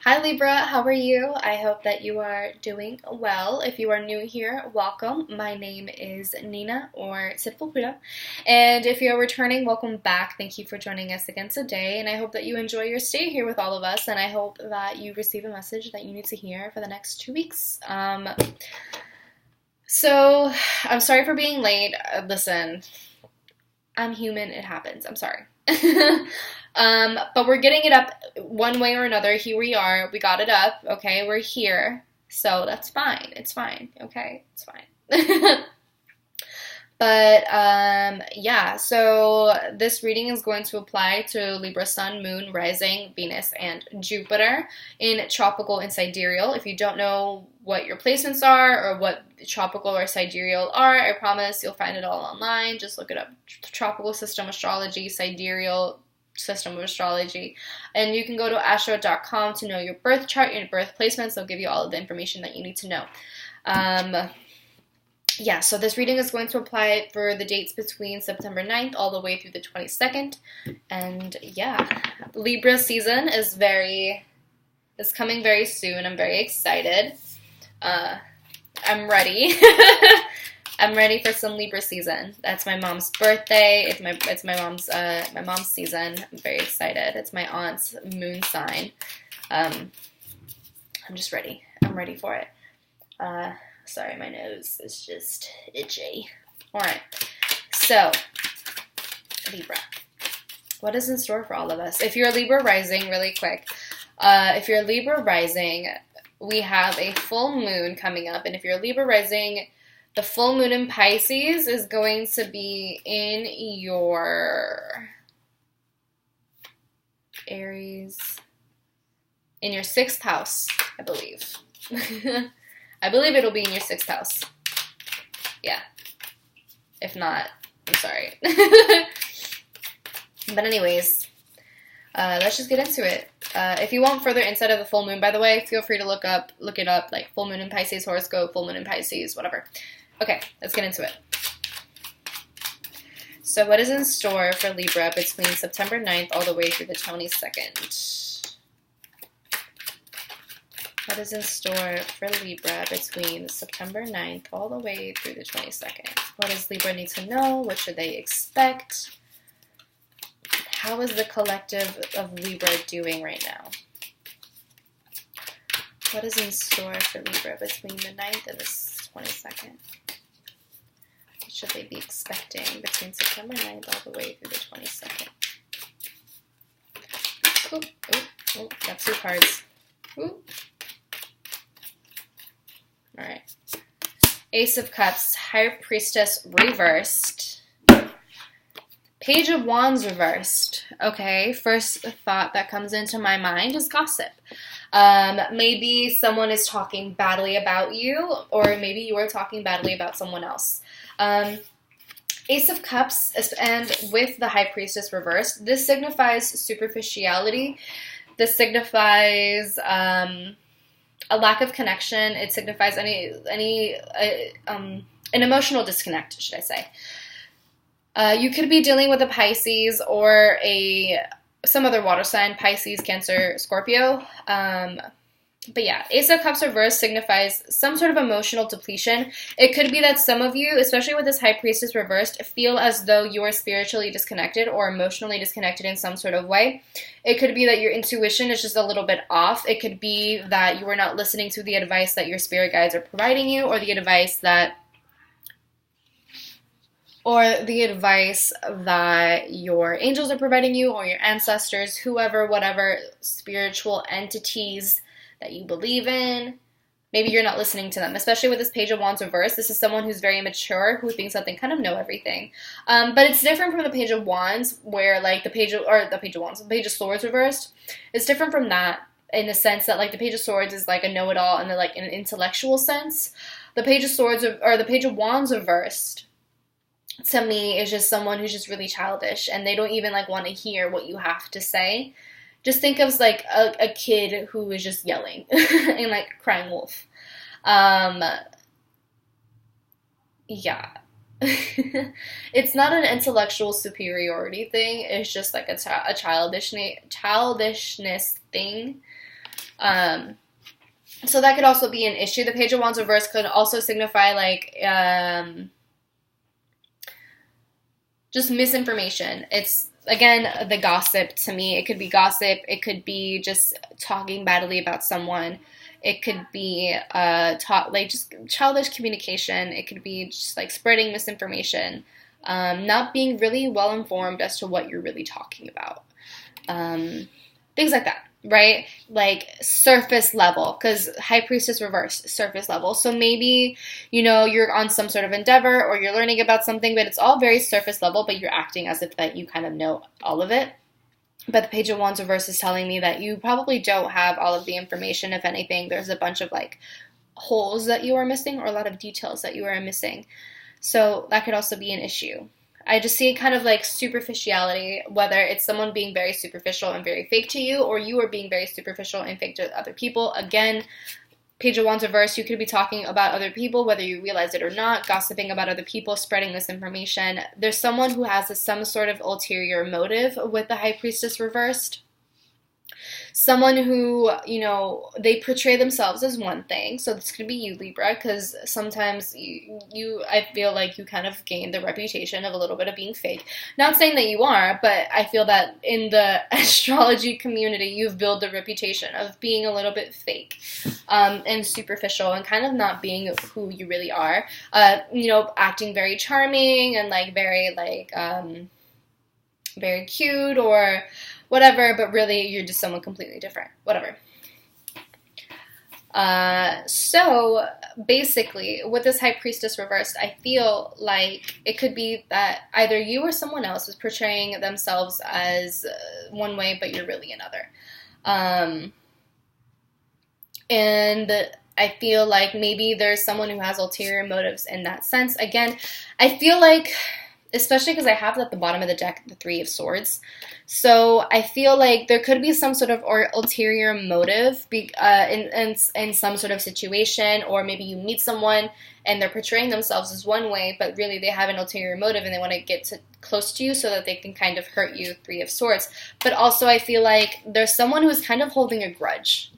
Hi Libra, how are you? I hope that you are doing well. If you are new here, welcome. My name is Nina or Sinfulpluto. And if you're returning, welcome back. Thank you for joining us again today. And I hope that you enjoy your stay here with all of us. And I hope that you receive a message that you need to hear for the next 2 weeks. So I'm sorry for being late. Listen, I'm human. It happens. I'm sorry. But we're getting it up one way or another. Here we are. We got it up. Okay, we're here. So that's fine. It's fine. Okay, it's fine. But yeah, so this reading is going to apply to Libra Sun, Moon, Rising, Venus, and Jupiter in Tropical and Sidereal. If you don't know what your placements are or what tropical or sidereal are, I promise you'll find it all online. Just look it up. Tropical system astrology, sidereal system of astrology. And you can go to astro.com to know your birth chart, your birth placements. They'll give you all of the information that you need to know. Yeah, so this reading is going to apply for the dates between September 9th all the way through the 22nd. And yeah, Libra season is coming very soon. I'm very excited. I'm ready. I'm ready for some Libra season. That's my mom's birthday. It's my mom's season. I'm very excited. It's my aunt's moon sign. I'm just ready. I'm ready for it. Sorry, my nose is just itchy. Alright, so, Libra. What is in store for all of us? If you're a Libra rising, really quick, if you're a Libra rising, we have a full moon coming up. And if you're a Libra rising, the full moon in Pisces is going to be in your Aries, in your 6th house, I believe. I believe it'll be in your 6th house. Yeah. If not, I'm sorry. But anyways, let's just get into it. If you want further insight of the full moon, by the way, feel free to look it up, like full moon in Pisces horoscope, full moon in Pisces, whatever. Okay, let's get into it. So what is in store for Libra between September 9th all the way through the 22nd? What is in store for Libra between September 9th all the way through the 22nd? What does Libra need to know? What should they expect? How is the collective of Libra doing right now? What is in store for Libra between the 9th and the 22nd? What should they be expecting between September 9th all the way through the 22nd? Oh, got 2 cards. Ooh. Alright. Ace of Cups, High Priestess reversed. Page of Wands reversed. Okay, first thought that comes into my mind is gossip. Maybe someone is talking badly about you, or maybe you are talking badly about someone else. Ace of Cups, and with the High Priestess reversed, this signifies superficiality. This signifies a lack of connection. It signifies an emotional disconnect, should I say. You could be dealing with a Pisces or some other water sign, Pisces, Cancer, Scorpio. But yeah, Ace of Cups reverse signifies some sort of emotional depletion. It could be that some of you, especially with this High Priestess reversed, feel as though you are spiritually disconnected or emotionally disconnected in some sort of way. It could be that your intuition is just a little bit off. It could be that you are not listening to the advice that your spirit guides are providing you, or the advice that your angels are providing you, or your ancestors, whoever, whatever spiritual entities that you believe in. Maybe you're not listening to them, especially with this Page of Wands reverse. This is someone who's very mature, who thinks that they kind of know everything. But it's different from the Page of Wands, where like the Page of Swords reversed. It's different from that in the sense that like the Page of Swords is like a know-it-all and like in an intellectual sense. The Page of Swords or the Page of Wands reversed, to me, is just someone who's just really childish, and they don't even like want to hear what you have to say. Just think of like a kid who is just yelling and like crying wolf. Yeah. It's not an intellectual superiority thing. It's just like a childishness thing. So that could also be an issue. The Page of Wands reverse could also signify like just misinformation. It's, again, the gossip to me. It could be gossip. It could be just talking badly about someone. It could be like just childish communication. It could be just like spreading misinformation. Not being really well informed as to what you're really talking about. Things like that. Right? Like surface level, because High Priestess reverse, surface level. So maybe, you're on some sort of endeavor or you're learning about something, but it's all very surface level, but you're acting as if that you kind of know all of it. But the Page of Wands reverse is telling me that you probably don't have all of the information. If anything, there's a bunch of like holes that you are missing or a lot of details that you are missing. So that could also be an issue. I just see kind of like superficiality, whether it's someone being very superficial and very fake to you, or you are being very superficial and fake to other people. Again, Page of Wands reverse, you could be talking about other people, whether you realize it or not, gossiping about other people, spreading misinformation. There's someone who has some sort of ulterior motive with the High Priestess reversed. Someone who, they portray themselves as one thing. So this could be you, Libra, because sometimes I feel like you kind of gain the reputation of a little bit of being fake. Not saying that you are, but I feel that in the astrology community, you've built the reputation of being a little bit fake and superficial and kind of not being who you really are. Acting very charming and like very cute or whatever, but really you're just someone completely different. Whatever. So basically, with this High Priestess reversed, I feel like it could be that either you or someone else is portraying themselves as one way, but you're really another. And I feel like maybe there's someone who has ulterior motives in that sense. Again, I feel like, especially because I have at the bottom of the deck the Three of Swords. So I feel like there could be some sort of ulterior motive in some sort of situation, or maybe you meet someone and they're portraying themselves as one way, but really they have an ulterior motive and they want to get close to you so that they can kind of hurt you, Three of Swords. But also I feel like there's someone who's kind of holding a grudge.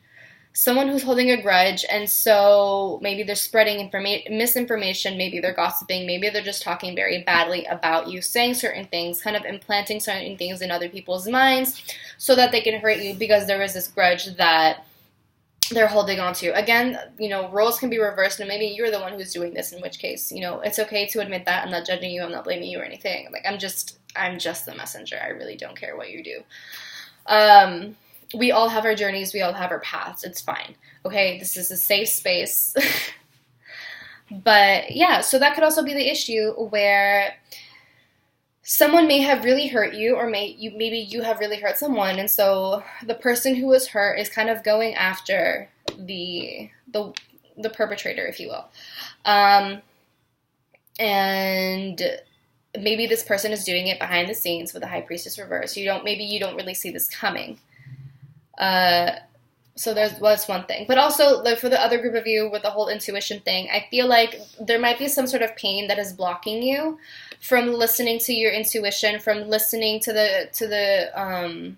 Someone who's holding a grudge, and so maybe they're spreading misinformation, maybe they're gossiping, maybe they're just talking very badly about you, saying certain things, kind of implanting certain things in other people's minds so that they can hurt you because there is this grudge that they're holding on to. Again, roles can be reversed, and maybe you're the one who's doing this, in which case, it's okay to admit that. I'm not judging you, I'm not blaming you or anything. Like, I'm just the messenger. I really don't care what you do. We all have our journeys. We all have our paths. It's fine. Okay, this is a safe space. But yeah, so that could also be the issue where someone may have really hurt you, or maybe you have really hurt someone, and so the person who was hurt is kind of going after the perpetrator, if you will. And maybe this person is doing it behind the scenes with the High Priestess reverse. Maybe you don't really see this coming. So that's one thing. But also, like, for the other group of you with the whole intuition thing, I feel like there might be some sort of pain that is blocking you from listening to your intuition, from listening to the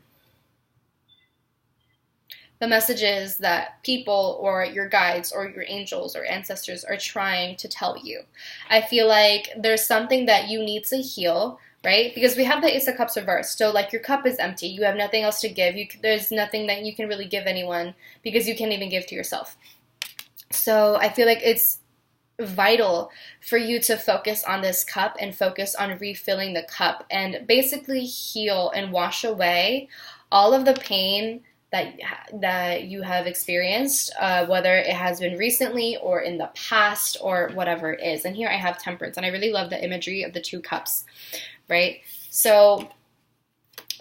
messages that people or your guides or your angels or ancestors are trying to tell you. I feel like there's something that you need to heal, right? Because we have the Ace of Cups reversed. So, like, your cup is empty. You have nothing else to give. There's nothing that you can really give anyone because you can't even give to yourself. So I feel like it's vital for you to focus on this cup and focus on refilling the cup and basically heal and wash away all of the pain that you have experienced, whether it has been recently or in the past or whatever it is. And here I have Temperance, and I really love the imagery of the two cups. Right? So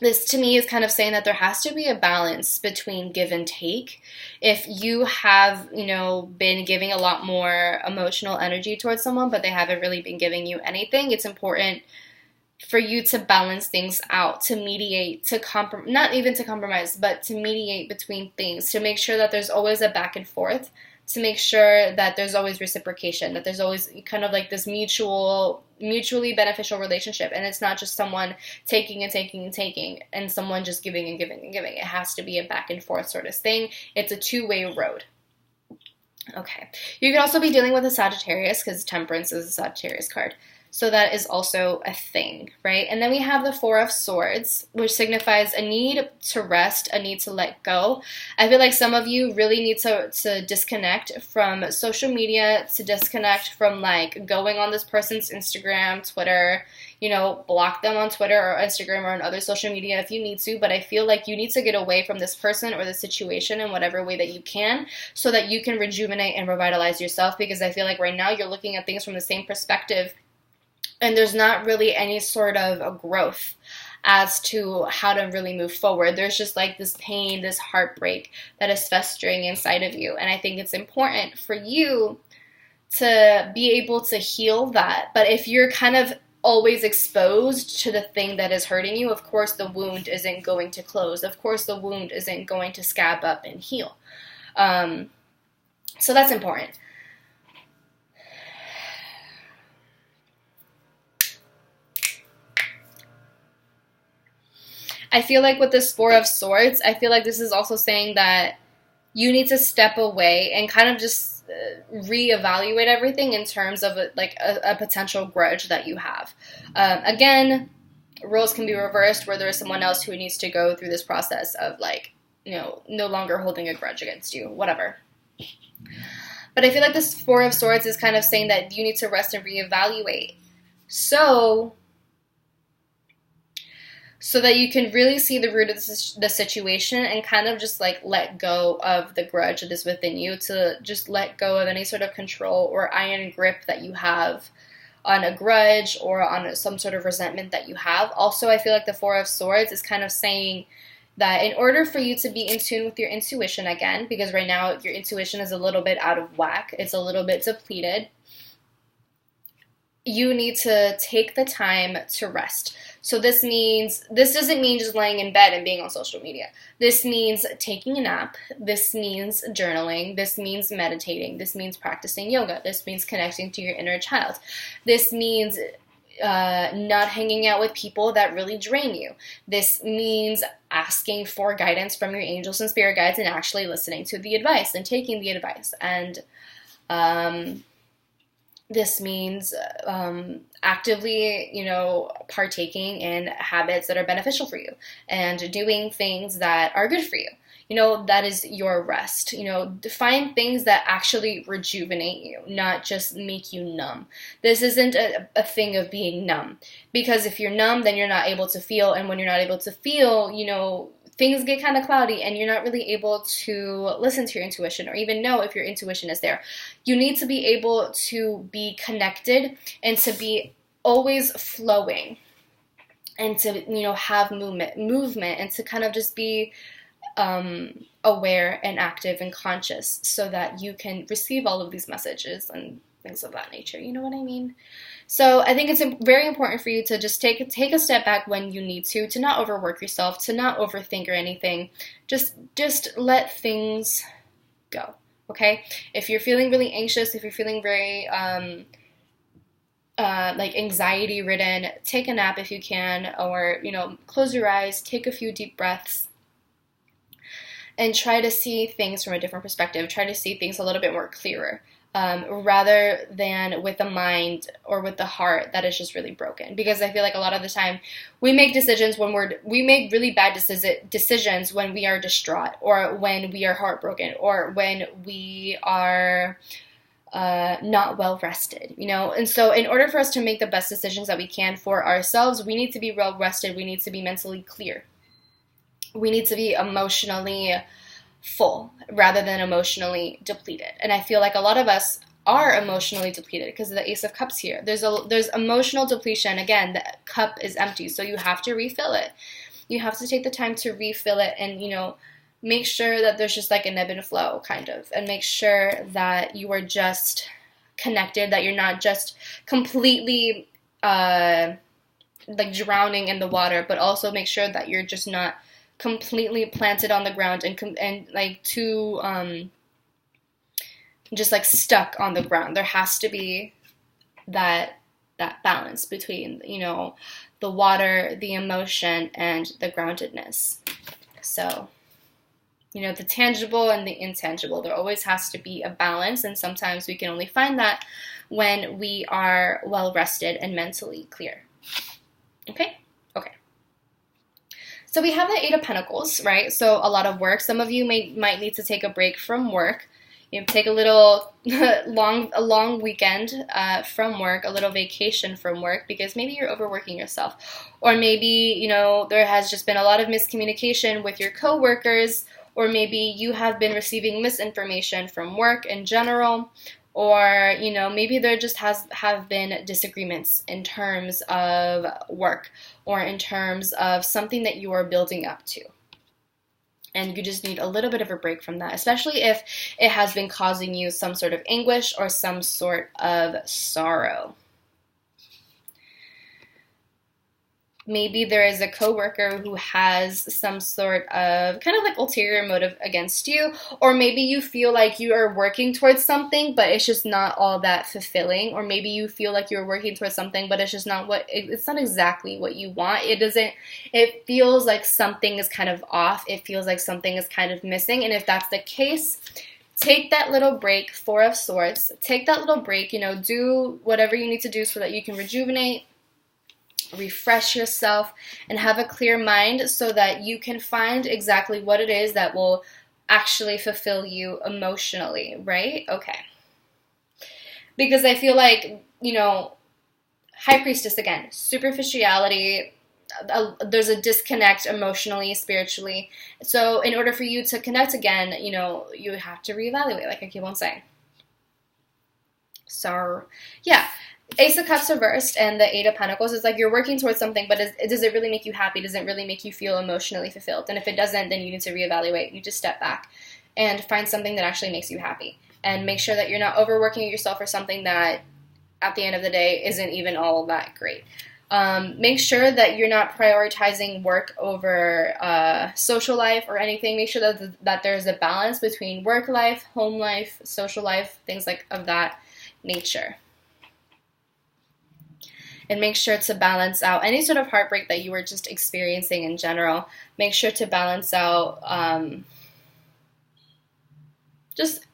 this to me is kind of saying that there has to be a balance between give and take. If you have, been giving a lot more emotional energy towards someone, but they haven't really been giving you anything, it's important for you to balance things out, to mediate, not even to compromise, but to mediate between things, to make sure that there's always a back and forth, to make sure that there's always reciprocation, that there's always kind of like this mutually beneficial relationship. And it's not just someone taking and taking and taking and someone just giving and giving and giving. It has to be a back and forth sort of thing. It's a two-way road. Okay. You could also be dealing with a Sagittarius because Temperance is a Sagittarius card. So that is also a thing, right? And then we have the Four of Swords, which signifies a need to rest, a need to let go. I feel like some of you really need to disconnect from social media, to disconnect from like going on this person's Instagram, Twitter, you know, block them on Twitter or Instagram or on other social media if you need to. But I feel like you need to get away from this person or the situation in whatever way that you can so that you can rejuvenate and revitalize yourself, because I feel like right now you're looking at things from the same perspective and there's not really any sort of a growth as to how to really move forward. There's just like this pain, this heartbreak that is festering inside of you. And I think it's important for you to be able to heal that. But if you're kind of always exposed to the thing that is hurting you, of course the wound isn't going to close. Of course the wound isn't going to scab up and heal. So that's important. I feel like with this Four of Swords, I feel like this is also saying that you need to step away and kind of just reevaluate everything in terms of a potential grudge that you have. Again, roles can be reversed where there is someone else who needs to go through this process of like, you know, no longer holding a grudge against you, whatever. But I feel like this Four of Swords is kind of saying that you need to rest and reevaluate. So that you can really see the root of the situation and kind of just like let go of the grudge that is within you, to just let go of any sort of control or iron grip that you have on a grudge or on some sort of resentment that you have. Also, I feel like the Four of Swords is kind of saying that in order for you to be in tune with your intuition again, because right now your intuition is a little bit out of whack, it's a little bit depleted, you need to take the time to rest. So this doesn't mean just laying in bed and being on social media. This means taking a nap. This means journaling. This means meditating. This means practicing yoga. This means connecting to your inner child. This means not hanging out with people that really drain you. This means asking for guidance from your angels and spirit guides and actually listening to the advice and taking the advice. And this means actively, you know, partaking in habits that are beneficial for you and doing things that are good for you. You know, that is your rest. You know, find things that actually rejuvenate you, not just make you numb. This isn't a thing of being numb, because if you're numb, then you're not able to feel. And when you're not able to feel, you know, things get kind of cloudy and you're not really able to listen to your intuition or even know if your intuition is there. You need to be able to be connected and to be always flowing and to, you know, have movement and to kind of just be aware and active and conscious so that you can receive all of these messages and things of that nature. You know what I mean? So I think it's very important for you to just take a step back when you need to not overwork yourself, to not overthink or anything. Just let things go, okay? If you're feeling really anxious, if you're feeling very like anxiety ridden, take a nap if you can, or, you know, close your eyes, take a few deep breaths, and try to see things from a different perspective. Try to see things a little bit more clearer. Rather than with the mind or with the heart that is just really broken. Because I feel like a lot of the time we make decisions when we make really bad decisions when we are distraught, or when we are heartbroken, or when we are not well rested, you know. And so in order for us to make the best decisions that we can for ourselves, we need to be well rested. We need to be mentally clear. We need to be emotionally full rather than emotionally depleted. And I feel like a lot of us are emotionally depleted because of the Ace of Cups here. There's emotional depletion. Again, the cup is empty, so you have to refill it. You have to take the time to refill it and, you know, make sure that there's just like a ebb and flow kind of, and make sure that you are just connected, that you're not just completely like drowning in the water, but also make sure that you're just not completely planted on the ground and like too just like stuck on the ground. There has to be that balance between, you know, the water, the emotion, and the groundedness. So, you know, the tangible and the intangible, there always has to be a balance, and sometimes we can only find that when we are well rested and mentally clear. Okay? Okay. So we have the Eight of Pentacles, right? So a lot of work. Some of you might need to take a break from work. You know, take a little long weekend from work, a little vacation from work, because maybe you're overworking yourself. Or maybe, you know, there has just been a lot of miscommunication with your coworkers, or maybe you have been receiving misinformation from work in general, or, you know, maybe there just have been disagreements in terms of work or in terms of something that you are building up to. And you just need a little bit of a break from that, especially if it has been causing you some sort of anguish or some sort of sorrow. Maybe there is a coworker who has some sort of kind of like ulterior motive against you, or maybe you feel like you are working towards something, but it's just not all that fulfilling, or maybe you feel like you're working towards something, but it's just not it's not exactly what you want. It feels like something is kind of off. It feels like something is kind of missing, and if that's the case, take that little break, Four of Swords. Take that little break, you know, do whatever you need to do so that you can rejuvenate, refresh yourself, and have a clear mind so that you can find exactly what it is that will actually fulfill you emotionally, right? Okay. Because I feel like, you know, High Priestess, again, superficiality, there's a disconnect emotionally, spiritually. So in order for you to connect again, you know, you have to reevaluate, like I keep on saying. So, yeah. Ace of Cups reversed and the Eight of Pentacles is like you're working towards something, but does it really make you happy? Does it really make you feel emotionally fulfilled? And if it doesn't, then you need to reevaluate. You just step back and find something that actually makes you happy. And make sure that you're not overworking yourself for something that, at the end of the day, isn't even all that great. Make sure that you're not prioritizing work over social life or anything. Make sure that there's a balance between work life, home life, social life, things like of that nature. And make sure to balance out any sort of heartbreak that you were just experiencing in general. Make sure to balance out, just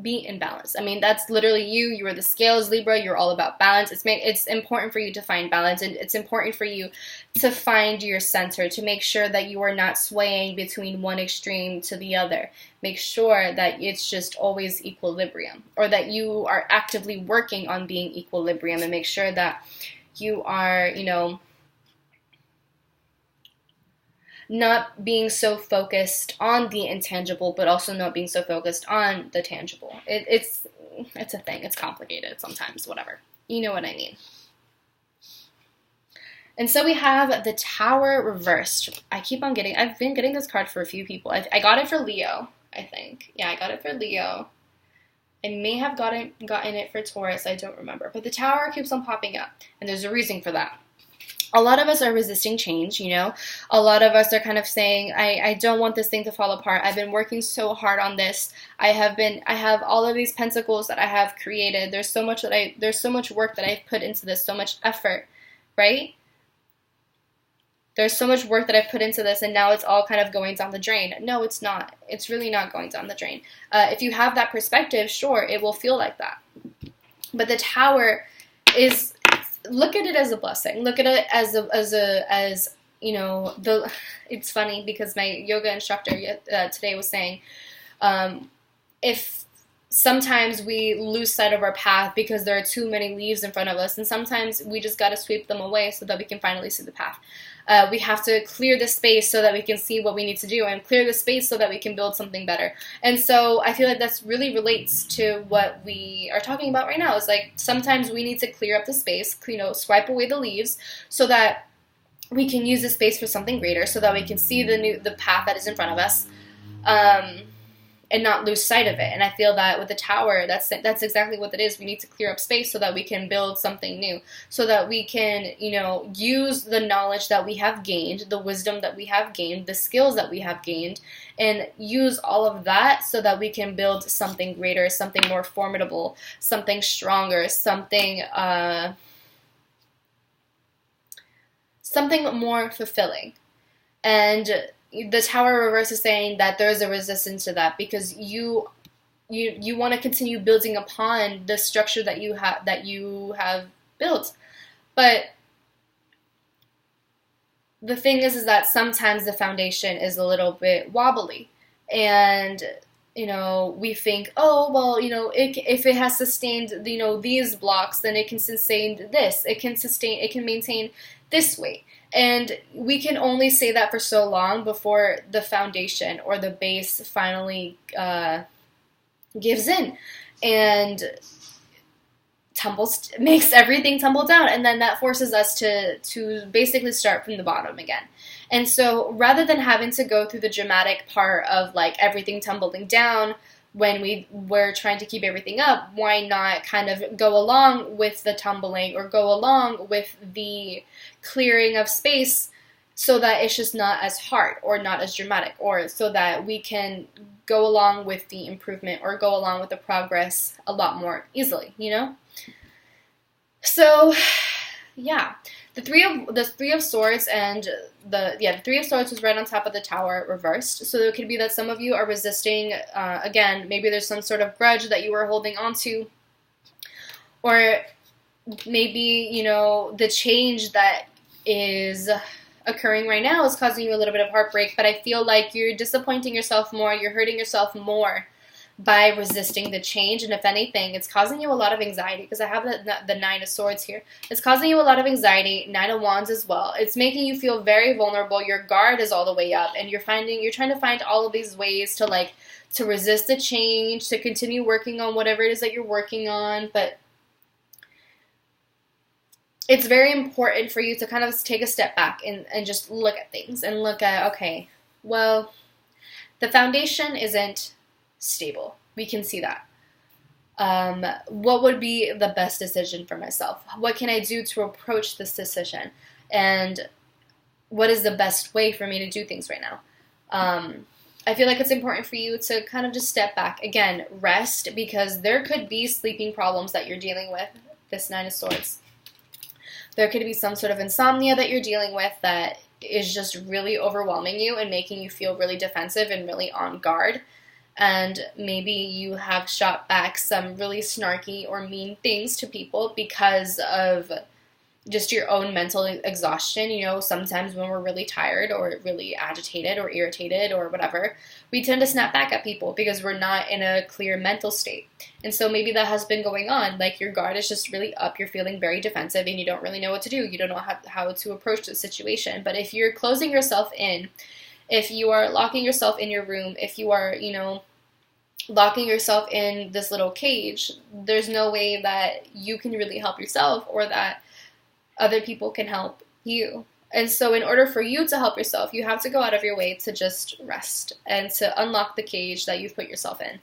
be in balance. I mean, that's literally you. You are the scales, Libra. You're all about balance. It's important for you to find balance, and it's important for you to find your center, to make sure that you are not swaying between one extreme to the other. Make sure that it's just always equilibrium, or that you are actively working on being equilibrium, and make sure that you are, you know, not being so focused on the intangible, but also not being so focused on the tangible. It's a thing. It's complicated sometimes, whatever. You know what I mean. And so we have the Tower reversed. I've been getting this card for a few people. I got it for Leo, I think. Yeah, I got it for Leo. I may have gotten it for Taurus, I don't remember. But the Tower keeps on popping up, and there's a reason for that. A lot of us are resisting change, you know. A lot of us are kind of saying, I don't want this thing to fall apart. I've been working so hard on this. I have all of these pentacles that I have created. There's so much work that I've put into this, so much effort, right? There's so much work that I've put into this, and now it's all kind of going down the drain. No, it's not. It's really not going down the drain. If you have that perspective, sure, it will feel like that. But the Tower is, look at it as a blessing. Look at it as you know, it's funny because my yoga instructor today was saying, if sometimes we lose sight of our path because there are too many leaves in front of us, and sometimes we just got to sweep them away so that we can finally see the path. We have to clear the space so that we can see what we need to do, and clear the space so that we can build something better. And so I feel like that's really relates to what we are talking about right now. It's like sometimes we need to clear up the space, you know, swipe away the leaves so that we can use the space for something greater, so that we can see the path that is in front of us. and not lose sight of it. And I feel that with the Tower, that's exactly what it is. We need to clear up space so that we can build something new, so that we can, use the knowledge that we have gained, the wisdom that we have gained, the skills that we have gained, and use all of that so that we can build something greater, something more formidable, something stronger, something more fulfilling. And the Tower reverse is saying that there is a resistance to that, because you want to continue building upon the structure that you have built. But the thing is that sometimes the foundation is a little bit wobbly, and we think, oh well, if it has sustained these blocks, then it can sustain this. It can maintain this weight. And we can only say that for so long before the foundation or the base finally gives in and makes everything tumble down. And then that forces us to basically start from the bottom again. And so rather than having to go through the dramatic part of like everything tumbling down when we're trying to keep everything up, why not kind of go along with the tumbling or go along with the clearing of space so that it's just not as hard or not as dramatic, or so that we can go along with the improvement or go along with the progress a lot more easily, So, yeah. The three of swords and the Three of Swords was right on top of the Tower reversed. So it could be that some of you are resisting, again, maybe there's some sort of grudge that you were holding on to, or maybe, the change that is occurring right now is causing you a little bit of heartbreak, but I feel like you're disappointing yourself more, you're hurting yourself more by resisting the change. And if anything, it's causing you a lot of anxiety, because I have the Nine of Swords here. It's causing you a lot of anxiety. Nine of Wands as well. It's making you feel very vulnerable. Your guard is all the way up, and you're trying to find all of these ways to resist the change, to continue working on whatever it is that you're working on. But it's very important for you to kind of take a step back and just look at things and look at, okay, well, the foundation isn't stable. We can see that. What would be the best decision for myself? What can I do to approach this decision? And what is the best way for me to do things right now? I feel like it's important for you to kind of just step back. Again, rest, because there could be sleeping problems that you're dealing with, this Nine of Swords. There could be some sort of insomnia that you're dealing with that is just really overwhelming you and making you feel really defensive and really on guard. And maybe you have shot back some really snarky or mean things to people because of just your own mental exhaustion. Sometimes when we're really tired or really agitated or irritated or whatever, we tend to snap back at people because we're not in a clear mental state. And so maybe that has been going on. Like, your guard is just really up. You're feeling very defensive and you don't really know what to do. You don't know how to approach the situation. But if you're closing yourself in, if you are locking yourself in your room, if you are, locking yourself in this little cage, there's no way that you can really help yourself or that other people can help you. And so in order for you to help yourself, you have to go out of your way to just rest and to unlock the cage that you've put yourself in,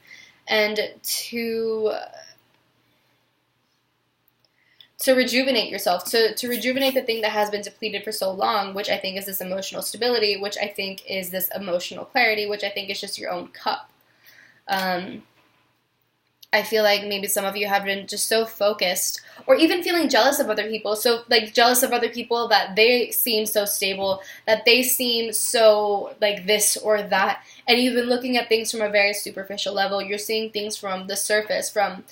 and to rejuvenate yourself, to rejuvenate the thing that has been depleted for so long, which I think is this emotional stability, which I think is this emotional clarity, which I think is just your own cup. I feel like maybe some of you have been just so focused, or even feeling jealous of other people. So, like, jealous of other people that they seem so stable, that they seem so, like, this or that. And you've been looking at things from a very superficial level. You're seeing things from the surface, from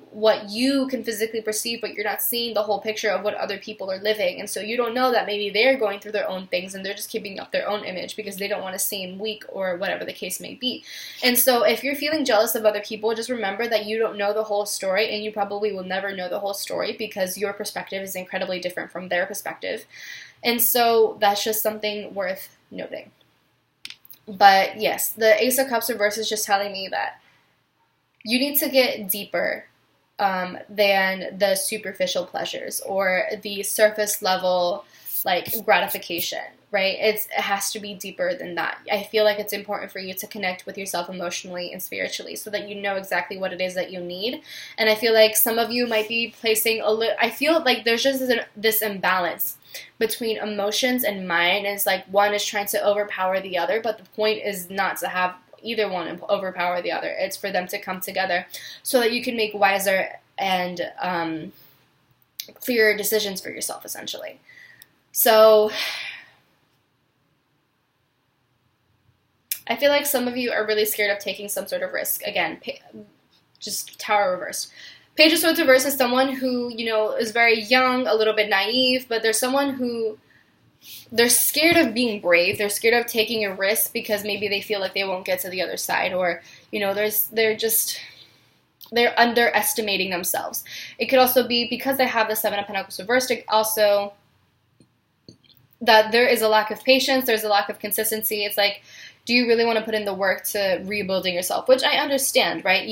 what you can physically perceive, but you're not seeing the whole picture of what other people are living. And so you don't know that maybe they're going through their own things and they're just keeping up their own image because they don't want to seem weak or whatever the case may be. And so if you're feeling jealous of other people, just remember that you don't know the whole story, and you probably will never know the whole story because your perspective is incredibly different from their perspective. And so that's just something worth noting. But yes, the Ace of Cups reverse is just telling me that you need to get deeper than the superficial pleasures or the surface level, like, gratification. right? It has to be deeper than that. I feel like it's important for you to connect with yourself emotionally and spiritually so that you know exactly what it is that you need. And I feel like some of you might be placing I feel like there's just this imbalance between emotions and mind. And it's like one is trying to overpower the other, but the point is not to have either one overpower the other. It's for them to come together so that you can make wiser and clearer decisions for yourself, essentially. So I feel like some of you are really scared of taking some sort of risk. Again, just Tower reversed. Page of Swords reversed is someone who, is very young, a little bit naive, but there's someone who they're scared of being brave. They're scared of taking a risk because maybe they feel like they won't get to the other side, or, they're underestimating themselves. It could also be because they have the Seven of Pentacles reversed, also that there is a lack of patience, there's a lack of consistency. It's like, do you really want to put in the work to rebuilding yourself? Which I understand, right?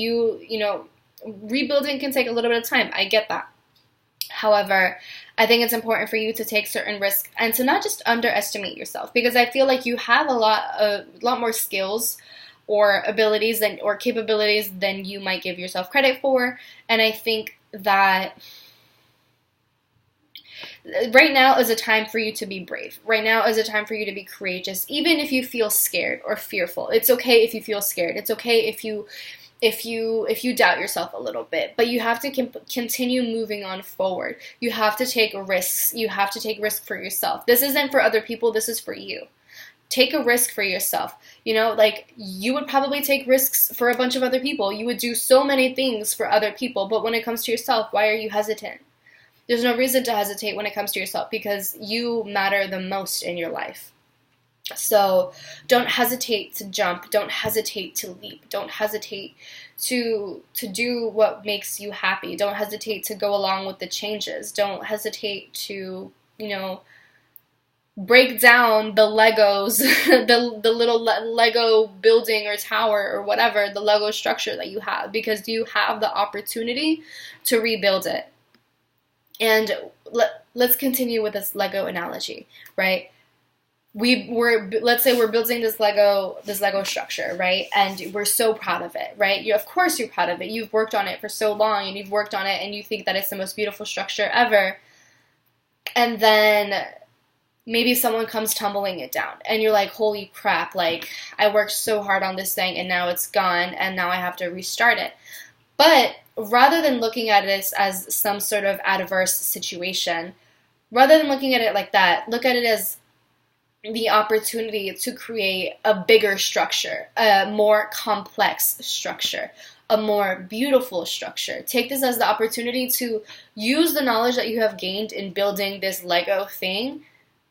Rebuilding can take a little bit of time. I get that. However, I think it's important for you to take certain risks and to not just underestimate yourself, because I feel like you have a lot more skills or abilities or capabilities than you might give yourself credit for. And I think that right now is a time for you to be brave. Right now is a time for you to be courageous, even if you feel scared or fearful. It's okay if you feel scared. It's okay if you doubt yourself a little bit, but you have to continue moving on forward. You have to take risks. You have to take risks for yourself. This isn't for other people. This is for you. Take a risk for yourself. You would probably take risks for a bunch of other people. You would do so many things for other people, but when it comes to yourself, why are you hesitant? There's no reason to hesitate when it comes to yourself, because you matter the most in your life. So don't hesitate to jump. Don't hesitate to leap. Don't hesitate to do what makes you happy. Don't hesitate to go along with the changes. Don't hesitate to, break down the Legos, the little Lego building or tower or whatever, the Lego structure that you have, because you have the opportunity to rebuild it. And let's continue with this Lego analogy, right? Let's say we're building this Lego structure, right? And we're so proud of it, right? Of course you're proud of it. You've worked on it for so long, and you've worked on it, and you think that it's the most beautiful structure ever. And then maybe someone comes tumbling it down, and you're like, holy crap, like, I worked so hard on this thing, and now it's gone, and now I have to restart it. But rather than looking at this as some sort of adverse situation, rather than looking at it like that, look at it as the opportunity to create a bigger structure, a more complex structure, a more beautiful structure. Take this as the opportunity to use the knowledge that you have gained in building this Lego thing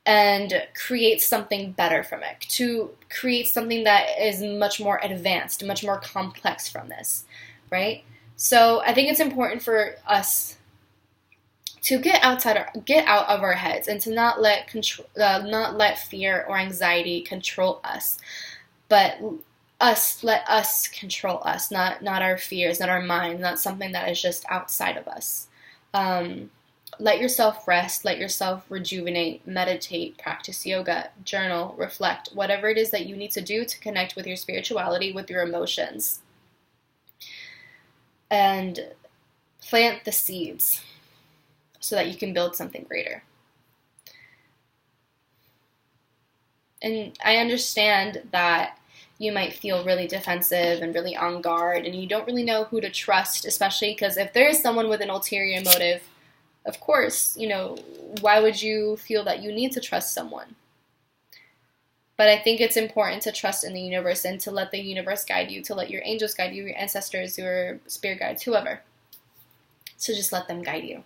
and create something better from it, to create something that is much more advanced, much more complex from this, right? So I think it's important for us to get out of our heads and to not let fear or anxiety control us, but let us control us, not our fears, not our mind, not something that is just outside of us. Let yourself rest, let yourself rejuvenate, meditate, practice yoga, journal, reflect, whatever it is that you need to do to connect with your spirituality, with your emotions. And plant the seeds so that you can build something greater. And I understand that you might feel really defensive and really on guard, and you don't really know who to trust, especially because if there is someone with an ulterior motive, of course, why would you feel that you need to trust someone? But I think it's important to trust in the universe and to let the universe guide you, to let your angels guide you, your ancestors, your spirit guides, whoever. So just let them guide you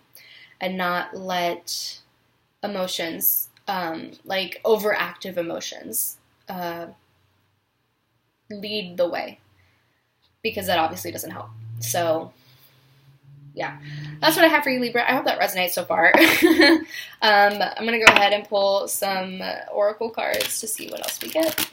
and not let emotions, like overactive emotions, lead the way, because that obviously doesn't help. So yeah, that's what I have for you, Libra. I hope that resonates so far. I'm going to go ahead and pull some oracle cards to see what else we get.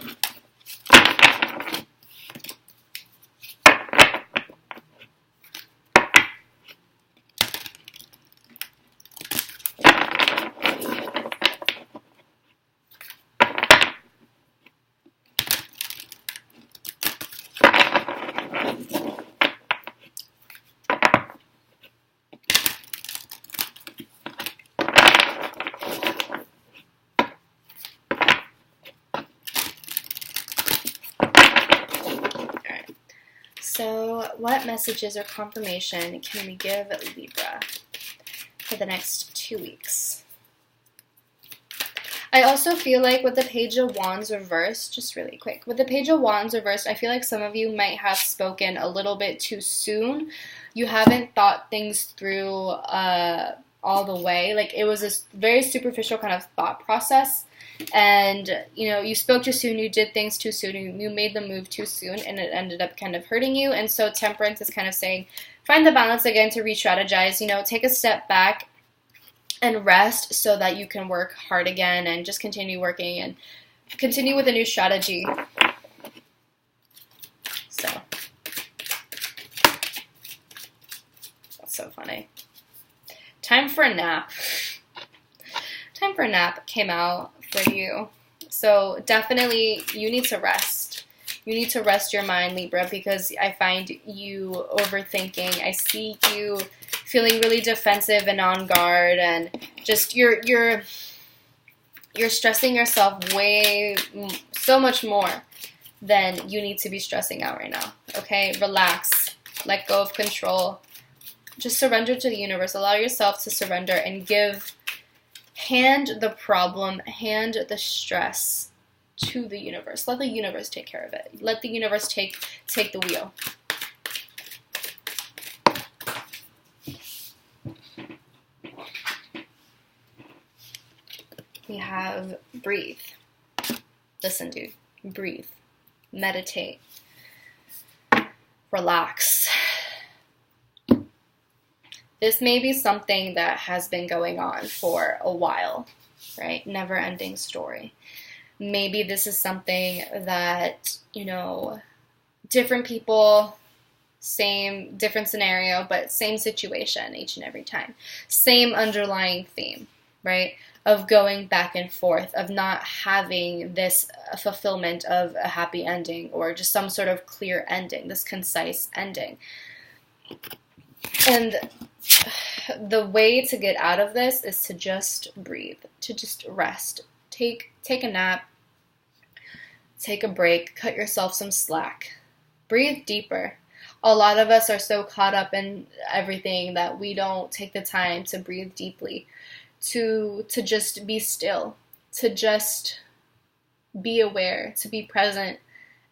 what messages or confirmation can we give Libra for the next 2 weeks? I also feel like with the Page of Wands reversed, just really quick, with the Page of Wands reversed, I feel like some of you might have spoken a little bit too soon. You haven't thought things through all the way. Like, it was a very superficial kind of thought process. And, you know, you spoke too soon, you did things too soon, you made the move too soon, and it ended up kind of hurting you. And so Temperance is kind of saying, find the balance again to re-strategize, you know, take a step back and rest so that you can work hard again and just continue working and continue with a new strategy. So, that's so funny. Time for a nap. Time for a nap came out for you. So definitely you need to rest. You need to rest your mind, Libra, because I find you overthinking. I see you feeling really defensive and on guard, and just you're stressing yourself way so much more than you need to be stressing out right now. Okay? Relax. Let go of control. Just surrender to the universe. Allow yourself to surrender and hand the problem, hand the stress to the universe. Let the universe take care of it. Let the universe take the wheel. We have breathe. Listen, dude. Breathe. Meditate. Relax. This may be something that has been going on for a while, right? Never-ending story. Maybe this is something that, you know, different people, different scenario, but same situation each and every time. Same underlying theme, right? Of going back and forth, of not having this fulfillment of a happy ending or just some sort of clear ending, this concise ending. And the way to get out of this is to just breathe, to just rest. Take a nap, take a break, cut yourself some slack. Breathe deeper. A lot of us are so caught up in everything that we don't take the time to breathe deeply, to just be still, to just be aware, to be present.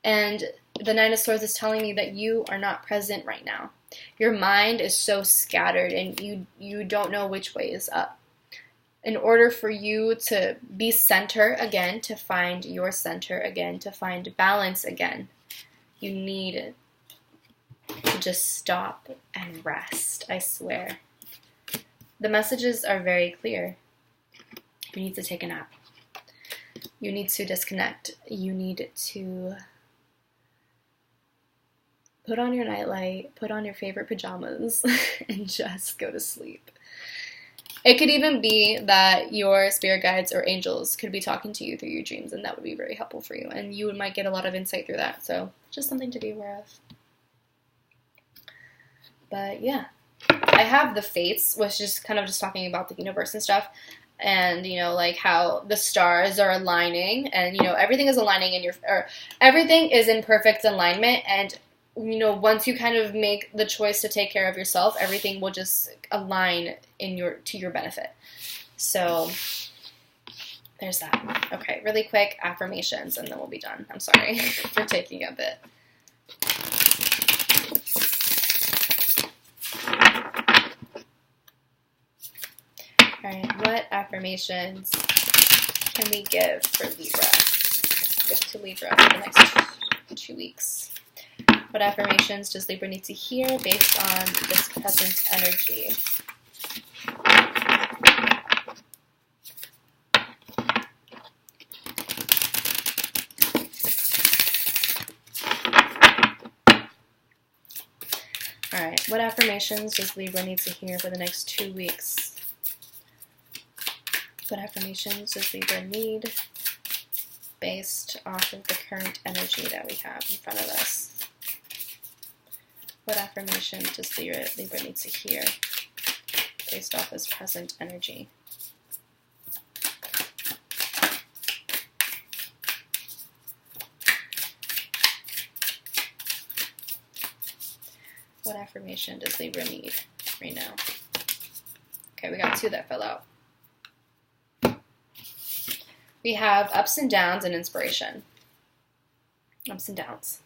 And the Nine of Swords is telling me that you are not present right now. Your mind is so scattered and you don't know which way is up. In order for you to be center again, to find your center again, to find balance again, you need to just stop and rest, I swear. The messages are very clear. You need to take a nap. You need to disconnect. You need to put on your nightlight, put on your favorite pajamas, and just go to sleep. It could even be that your spirit guides or angels could be talking to you through your dreams, and that would be very helpful for you. And you might get a lot of insight through that. So just something to be aware of. But yeah, I have the Fates, which is kind of just talking about the universe and stuff. And, you know, like how the stars are aligning and, you know, everything is aligning everything is in perfect alignment. And, you know, once you kind of make the choice to take care of yourself, everything will just align to your benefit. So there's that. Okay, really quick affirmations and then we'll be done. I'm sorry for taking a bit. Alright, what affirmations can we give for Libra? Give to Libra for the next 2 weeks. What affirmations does Libra need to hear based on this present energy? Alright, what affirmations does Libra need to hear for the next 2 weeks? What affirmations does Libra need based off of the current energy that we have in front of us? What affirmation does Libra need to hear based off this present energy? What affirmation does Libra need right now? Okay, we got 2 that fell out. We have ups and downs and inspiration. Ups and downs.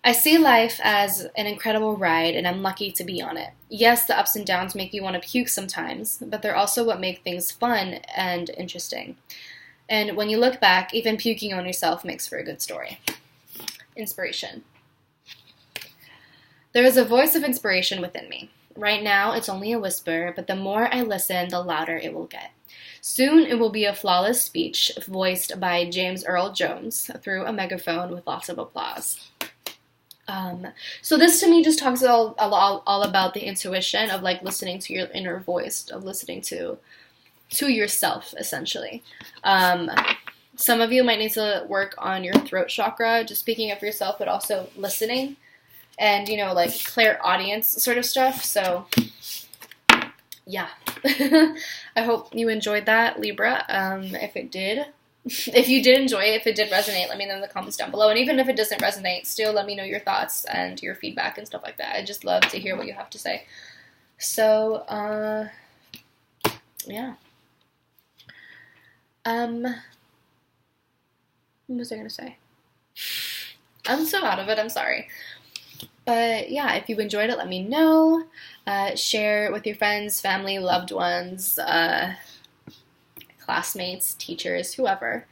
I see life as an incredible ride, and I'm lucky to be on it. Yes, the ups and downs make you want to puke sometimes, but they're also what make things fun and interesting. And when you look back, even puking on yourself makes for a good story. Inspiration. There is a voice of inspiration within me. Right now, it's only a whisper, but the more I listen, the louder it will get. Soon, it will be a flawless speech voiced by James Earl Jones through a megaphone with lots of applause. So this to me just talks all about the intuition of like listening to your inner voice, of listening to yourself, essentially. Some of you might need to work on your throat chakra, just speaking up for yourself, but also listening and, you know, like clairaudience sort of stuff. So, yeah. I hope you enjoyed that, Libra. If it did, if you did enjoy it, if it did resonate, let me know in the comments down below. And even if it doesn't resonate, still let me know your thoughts and your feedback and stuff like that. I just love to hear what you have to say. So, yeah. What was I going to say? I'm so out of it, I'm sorry. But yeah, if you enjoyed it, let me know. Share with your friends, family, loved ones, classmates, teachers, whoever.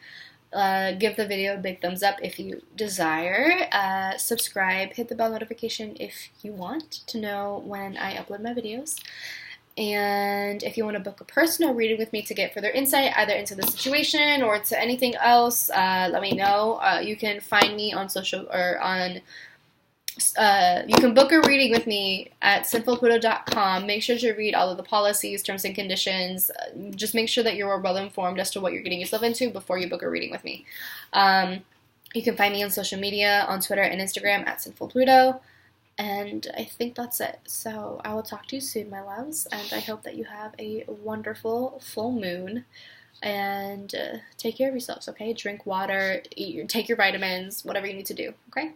Give the video a big thumbs up if you desire. Subscribe, hit the bell notification if you want to know when I upload my videos. And if you want to book a personal reading with me to get further insight, either into the situation or to anything else, let me know. You can find me on social or on. You can book a reading with me at Sinfulpluto.com. Make sure to read all of the policies, terms and conditions. Just make sure that you're well informed as to what you're getting yourself into before you book a reading with me. You can find me on social media, on Twitter and Instagram at Sinfulpluto. And I think that's it. So I will talk to you soon, my loves. And I hope that you have a wonderful full moon. And take care of yourselves, okay? Drink water, take your vitamins, whatever you need to do, okay?